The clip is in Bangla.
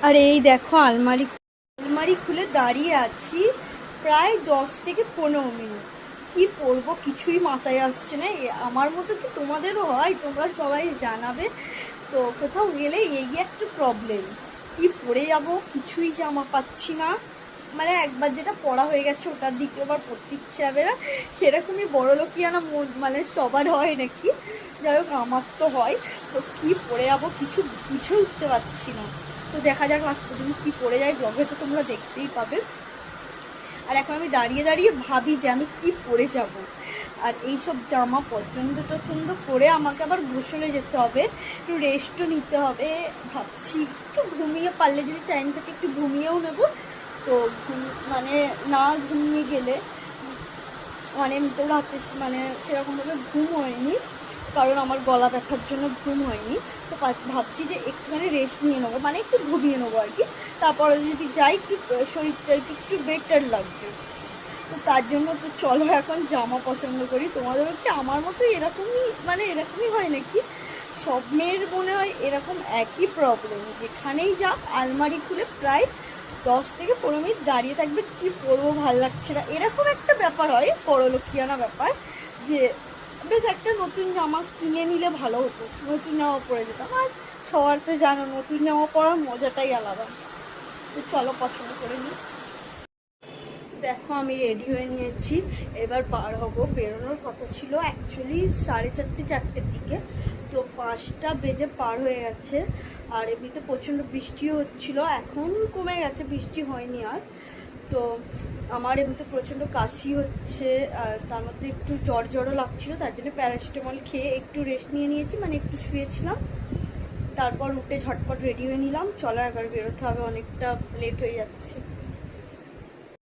আর এই দেখো আলমারি খুলে দাঁড়িয়ে আছি প্রায় 10 থেকে 15 মিনিট। কি পরবো কিছুই মাথায় আসছে না। আমার মতো কি তোমাদেরও হয়? তোমরা সবাই জানাবে। তো কোথাও গেলে এই একটা প্রবলেম, কি পরে যাবো কিছুই জামা পাচ্ছি না। মানে একবার যেটা পড়া হয়ে গেছে ওটার দ্বিতীয়বার পড়তে ইচ্ছে হবে না, সেরকমই বড়লোকিয়ানা মানে সবার হয় নাকি, যাই হোক আমার তো হয়। তো কি পরে যাবো কিছু বুঝে উঠতে পারছি না। তো দেখা যাক লাস্ট পর্যন্ত কী পরে যায়, ব্লগে তো তোমরা দেখতেই পাবে। আর এখন আমি দাঁড়িয়ে দাঁড়িয়ে ভাবি যে আমি কি পরে যাব। আর এইসব জামা পছন্দ করে আমাকে আবার গোসলে যেতে হবে, একটু রেস্টও নিতে হবে। ভাবছি একটু ঘুমিয়ে পারলে যদি টাইম থেকে একটু ঘুমিয়েও নেবো। তো মানে না ঘুমিয়ে গেলে মানে তো রাতে মানে সেরকমভাবে ঘুম হয়নি, কারণ আমার গলা ব্যথার জন্য ঘুম হয়নি। তো ভাবছি যে একটুখানি রেস্ট নিয়ে নেবো, মানে একটু ঘুমিয়ে নেবো আর কি। তারপরে যদি যাই একটু শরীরটা একটু বেটার লাগবে। তো তার জন্য তো চলো এখন জামা পছন্দ করি। তোমাদেরও কি আমার মতো এরকমই মানে এরকমই হয় নাকি? সব মেয়ের মনে হয় এরকম একই প্রবলেম, যেখানেই যাক আলমারি খুলে প্রায় 10 থেকে 15 মিনিট দাঁড়িয়ে থাকবে, কি পরবো ভাল লাগছে না, এরকম একটা ব্যাপার হয়, বড়লোকিয়ানা ব্যাপার। যে বেশ একটা নতুন জামা কিনে নিলে ভালো হতো, নতুন জামা পরে যেতাম। আর সবার তো জানো নতুন জামা পরার মজাটাই আলাদা। তো চলো পছন্দ করে নিই। দেখো আমি রেডি হয়ে নিয়েছি, এবার বার হবো। বেরোনোর কথা ছিল অ্যাকচুয়ালি 4:30-4টের দিকে, তো 5টা বেজে পার হয়ে গেছে। আর এমনিতে প্রচণ্ড বৃষ্টিও হচ্ছিলো, এখন কমে গেছে, বৃষ্টি হয়নি আর। তো আমার এমনিতে প্রচণ্ড কাশি হচ্ছে, তার মধ্যে একটু জ্বরও লাগছিলো, তার জন্য প্যারাসিটামল খেয়ে একটু রেস্ট নিয়ে নিয়েছি, মানে একটু শুয়েছিলাম। তারপর উঠে ঝটপট রেডি হয়ে নিলাম, চলো এবার বেরোতে হবে, অনেকটা লেট হয়ে যাচ্ছে।